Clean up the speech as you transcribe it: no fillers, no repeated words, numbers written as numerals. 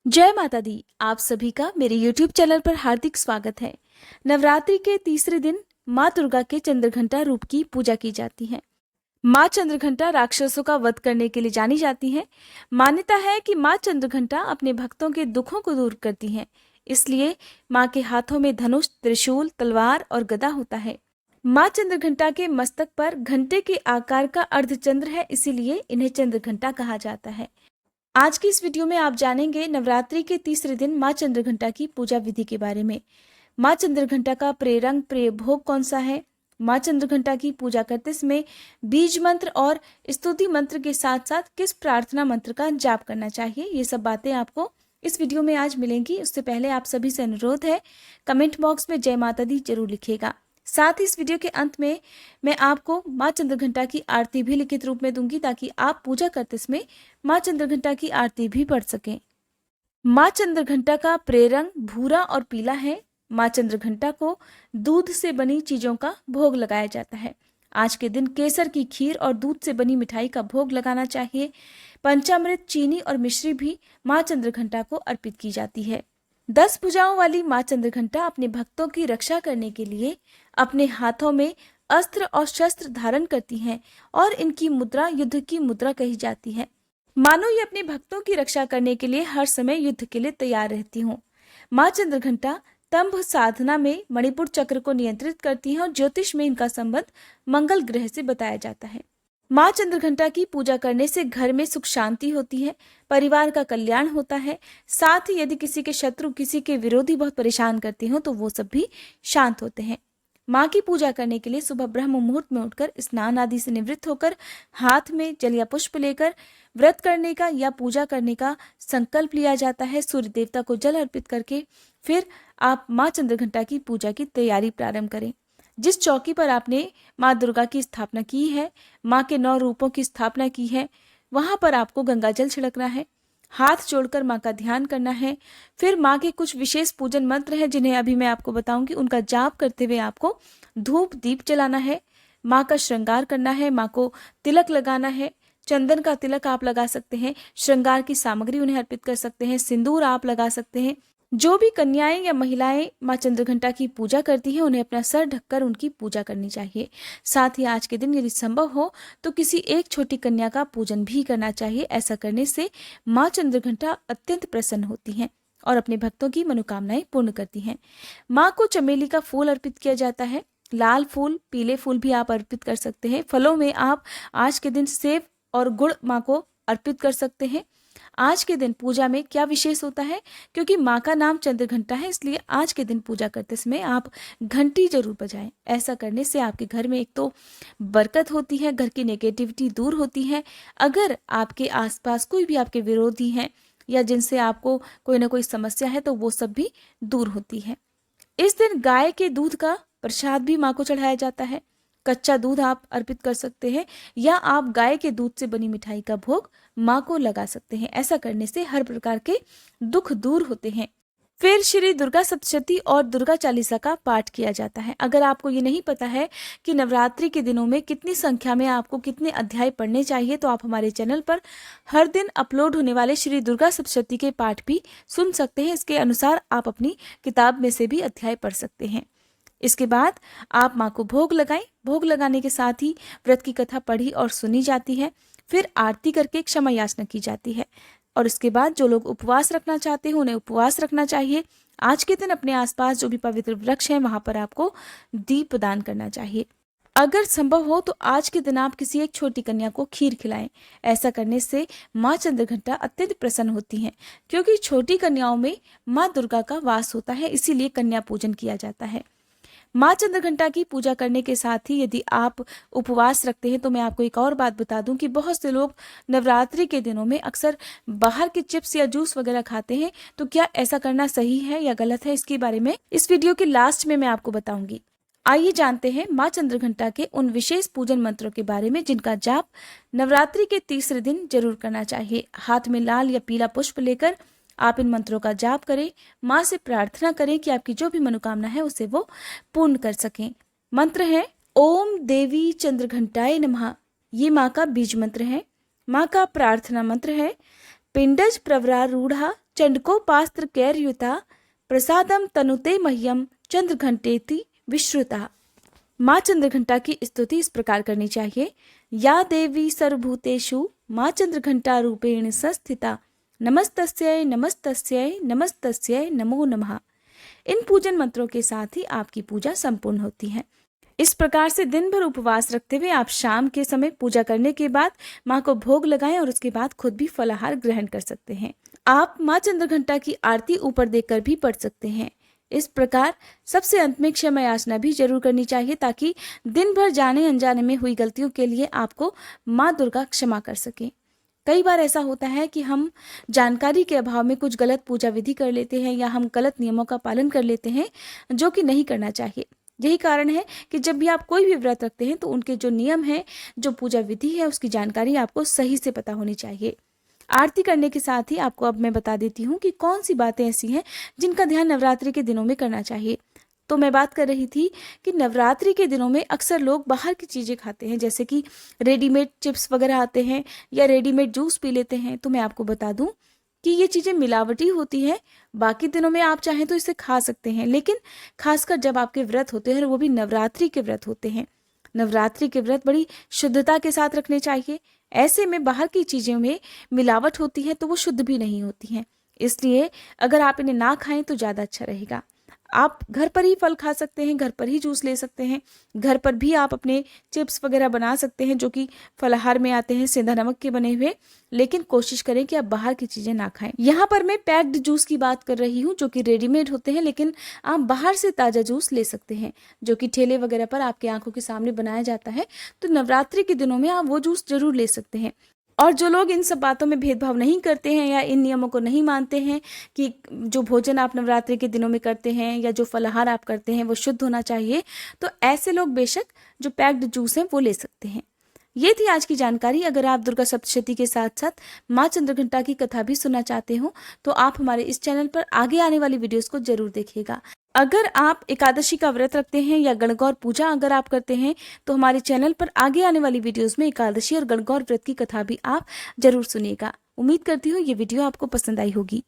जय माता दी। आप सभी का मेरे YouTube चैनल पर हार्दिक स्वागत है। नवरात्रि के तीसरे दिन माँ दुर्गा के चंद्रघंटा रूप की पूजा की जाती है। माँ चंद्रघंटा राक्षसों का वध करने के लिए जानी जाती है। मान्यता है कि माँ चंद्रघंटा अपने भक्तों के दुखों को दूर करती हैं। इसलिए माँ के हाथों में धनुष, त्रिशूल, तलवार और गदा होता है। माँ चंद्रघंटा के मस्तक पर घंटे के आकार का अर्धचंद्र है, इसीलिए इन्हें चंद्रघंटा कहा जाता है। आज की इस वीडियो में आप जानेंगे नवरात्रि के तीसरे दिन माँ चंद्रघंटा की पूजा विधि के बारे में। माँ चंद्रघंटा का प्रिय रंग, प्रिय भोग कौन सा है? माँ चंद्रघंटा की पूजा करते समय बीज मंत्र और स्तुति मंत्र के साथ साथ किस प्रार्थना मंत्र का जाप करना चाहिए, ये सब बातें आपको इस वीडियो में आज मिलेंगी। उससे पहले आप सभी से अनुरोध है, कमेंट बॉक्स में जय माता दी जरूर लिखिएगा। साथ ही इस वीडियो के अंत में मैं आपको माँ चंद्रघंटा की आरती भी लिखित रूप में दूंगी, ताकि आप पूजा करते समय माँ चंद्रघंटा की आरती भी पढ़ सकें। माँ चंद्रघंटा का प्रिय रंग भूरा और पीला है। माँ चंद्रघंटा को दूध से बनी चीजों का भोग लगाया जाता है। आज के दिन केसर की खीर और दूध से बनी मिठाई का भोग लगाना चाहिए। पंचामृत, चीनी और मिश्री भी माँ चंद्रघंटा को अर्पित की जाती है। 10 भुजाओं वाली माँ चंद्रघंटा अपने भक्तों की रक्षा करने के लिए अपने हाथों में अस्त्र और शस्त्र धारण करती हैं और इनकी मुद्रा युद्ध की मुद्रा कही जाती है। मानो ये अपने भक्तों की रक्षा करने के लिए हर समय युद्ध के लिए तैयार रहती हूँ। माँ चंद्रघंटा तंभ साधना में मणिपुर चक्र को नियंत्रित करती हैं और ज्योतिष में इनका संबंध मंगल ग्रह से बताया जाता है। माँ चंद्रघंटा की पूजा करने से घर में सुख शांति होती है, परिवार का कल्याण होता है। साथ ही यदि किसी के शत्रु, किसी के विरोधी बहुत परेशान करते हो तो वो सब भी शांत होते हैं। माँ की पूजा करने के लिए सुबह ब्रह्म मुहूर्त में उठकर स्नान आदि से निवृत्त होकर हाथ में जल या पुष्प लेकर व्रत करने का या पूजा करने का संकल्प लिया जाता है। सूर्य देवता को जल अर्पित करके फिर आप माँ चंद्रघंटा की पूजा की तैयारी प्रारंभ करें। जिस चौकी पर आपने माँ दुर्गा की स्थापना की है, माँ के 9 रूपों की स्थापना की है, वहां पर आपको गंगा जल छिड़कना है, हाथ जोड़कर माँ का ध्यान करना है। फिर माँ के कुछ विशेष पूजन मंत्र हैं जिन्हें अभी मैं आपको बताऊंगी। उनका जाप करते हुए आपको धूप दीप जलाना है, माँ का श्रृंगार करना है, माँ को तिलक लगाना है। चंदन का तिलक आप लगा सकते हैं, श्रृंगार की सामग्री उन्हें अर्पित कर सकते हैं, सिंदूर आप लगा सकते हैं। जो भी कन्याएं या महिलाएं माँ चंद्रघंटा की पूजा करती हैं, उन्हें अपना सर ढककर उनकी पूजा करनी चाहिए। साथ ही आज के दिन यदि संभव हो तो किसी एक छोटी कन्या का पूजन भी करना चाहिए। ऐसा करने से माँ चंद्रघंटा अत्यंत प्रसन्न होती हैं और अपने भक्तों की मनोकामनाएं पूर्ण करती हैं। माँ को चमेली का फूल अर्पित किया जाता है। लाल फूल, पीले फूल भी आप अर्पित कर सकते हैं। फलों में आप आज के दिन सेब और गुड़ माँ को अर्पित कर सकते हैं। आज के दिन पूजा में क्या विशेष होता है, क्योंकि माँ का नाम चंद्रघंटा है, इसलिए आज के दिन पूजा करते समय आप घंटी जरूर बजाएं। ऐसा करने से आपके घर में एक तो बरकत होती है, घर की नेगेटिविटी दूर होती है। अगर आपके आसपास कोई भी आपके विरोधी हैं या जिनसे आपको कोई ना कोई समस्या है तो वो सब भी दूर होती है। इस दिन गाय के दूध का प्रसाद भी माँ को चढ़ाया जाता है। कच्चा दूध आप अर्पित कर सकते हैं या आप गाय के दूध से बनी मिठाई का भोग माँ को लगा सकते हैं। ऐसा करने से हर प्रकार के दुख दूर होते हैं। फिर श्री दुर्गा सप्तशती और दुर्गा चालीसा का पाठ किया जाता है। अगर आपको ये नहीं पता है कि नवरात्रि के दिनों में कितनी संख्या में आपको कितने अध्याय पढ़ने चाहिए, तो आप हमारे चैनल पर हर दिन अपलोड होने वाले श्री दुर्गा सप्तशती के पाठ भी सुन सकते हैं। इसके अनुसार आप अपनी किताब में से भी अध्याय पढ़ सकते हैं। इसके बाद आप माँ को भोग लगाएं। भोग लगाने के साथ ही व्रत की कथा पढ़ी और सुनी जाती है। फिर आरती करके क्षमा याचना की जाती है और इसके बाद जो लोग उपवास रखना चाहते हैं उन्हें उपवास रखना चाहिए। आज के दिन अपने आसपास जो भी पवित्र वृक्ष हैं वहां पर आपको दीप दान करना चाहिए। अगर संभव हो तो आज के दिन आप किसी एक छोटी कन्या को खीर खिलाएं। ऐसा करने से माँ चंद्रघंटा अत्यंत प्रसन्न होती हैं, क्योंकि छोटी कन्याओं में माँ दुर्गा का वास होता है, इसीलिए कन्या पूजन किया जाता है। माँ चंद्रघंटा की पूजा करने के साथ ही यदि आप उपवास रखते हैं तो मैं आपको एक और बात बता दूं कि बहुत से लोग नवरात्रि के दिनों में अक्सर बाहर के चिप्स या जूस वगैरह खाते हैं। तो क्या ऐसा करना सही है या गलत है, इसके बारे में इस वीडियो के लास्ट में मैं आपको बताऊंगी। आइए जानते हैं माँ चंद्रघंटा के उन विशेष पूजन मंत्रों के बारे में जिनका जाप नवरात्रि के तीसरे दिन जरूर करना चाहिए। हाथ में लाल या पीला पुष्प लेकर आप इन मंत्रों का जाप करें। माँ से प्रार्थना करें कि आपकी जो भी मनोकामना है उसे वो पूर्ण कर सकें। मंत्र है ओम देवी चंद्रघंटाय नमः। ये माँ का बीज मंत्र है। माँ का प्रार्थना मंत्र है पिंडज प्रवरारूढ़ा चंडकोपास्त्र कैर्युता प्रसादम तनुते मह्यम चंद्रघंटेति विश्रुता। माँ चंद्रघंटा की स्तुति इस प्रकार करनी चाहिए। या देवी सर्वभूतेषु माँ चंद्रघंटा रूपेण संस्थिता नमस्तस्यै नमस्तस्यै नमस्तस्यै नमो नमः। इन पूजन मंत्रों के साथ ही आपकी पूजा संपूर्ण होती है। इस प्रकार से दिन भर उपवास रखते हुए आप शाम के समय पूजा करने के बाद माँ को भोग लगाएं और उसके बाद खुद भी फलाहार ग्रहण कर सकते हैं। आप माँ चंद्रघंटा की आरती ऊपर देखकर भी पढ़ सकते हैं। इस प्रकार सबसे अंत में क्षमा याचना भी जरूर करनी चाहिए ताकि दिन भर जाने अनजाने में हुई गलतियों के लिए आपको माँ दुर्गा क्षमा कर सके। कई बार ऐसा होता है कि हम जानकारी के अभाव में कुछ गलत पूजा विधि कर लेते हैं या हम गलत नियमों का पालन कर लेते हैं, जो कि नहीं करना चाहिए। यही कारण है कि जब भी आप कोई भी व्रत रखते हैं तो उनके जो नियम है, जो पूजा विधि है, उसकी जानकारी आपको सही से पता होनी चाहिए। आरती करने के साथ ही आपको अब मैं बता देती हूँ कि कौन सी बातें ऐसी हैं जिनका ध्यान नवरात्रि के दिनों में करना चाहिए। तो मैं बात कर रही थी कि नवरात्रि के दिनों में अक्सर लोग बाहर की चीज़ें खाते हैं, जैसे कि रेडीमेड चिप्स वगैरह आते हैं या रेडीमेड जूस पी लेते हैं। तो मैं आपको बता दूं कि ये चीज़ें मिलावटी होती हैं। बाकी दिनों में आप चाहें तो इसे खा सकते हैं, लेकिन खासकर जब आपके व्रत होते हैं, वो भी नवरात्रि के व्रत होते हैं। नवरात्रि के व्रत बड़ी शुद्धता के साथ रखने चाहिए। ऐसे में बाहर की चीज़ों में मिलावट होती है तो वो शुद्ध भी नहीं होती हैं। इसलिए अगर आप इन्हें ना खाएं तो ज़्यादा अच्छा रहेगा। आप घर पर ही फल खा सकते हैं, घर पर ही जूस ले सकते हैं, घर पर भी आप अपने चिप्स वगैरह बना सकते हैं जो कि फलाहार में आते हैं, सेंधा नमक के बने हुए। लेकिन कोशिश करें कि आप बाहर की चीज़ें ना खाएं। यहाँ पर मैं पैक्ड जूस की बात कर रही हूँ जो कि रेडीमेड होते हैं, लेकिन आप बाहर से ताज़ा जूस ले सकते हैं जो कि ठेले वगैरह पर आपकी आंखों के सामने बनाया जाता है। तो नवरात्रि के दिनों में आप वो जूस जरूर ले सकते हैं। और जो लोग इन सब बातों में भेदभाव नहीं करते हैं या इन नियमों को नहीं मानते हैं कि जो भोजन आप नवरात्रि के दिनों में करते हैं या जो फलाहार आप करते हैं वो शुद्ध होना चाहिए, तो ऐसे लोग बेशक जो पैक्ड जूस हैं वो ले सकते हैं। ये थी आज की जानकारी। अगर आप दुर्गा सप्तशती के साथ साथ माँ चंद्रघंटा की कथा भी सुनना चाहते हो तो आप हमारे इस चैनल पर आगे आने वाली वीडियोस को जरूर देखिएगा। अगर आप एकादशी का व्रत रखते हैं या गणगौर पूजा अगर आप करते हैं तो हमारे चैनल पर आगे आने वाली वीडियोस में एकादशी और गणगौर व्रत की कथा भी आप जरूर सुनिएगा। उम्मीद करती हूँ ये वीडियो आपको पसंद आई होगी।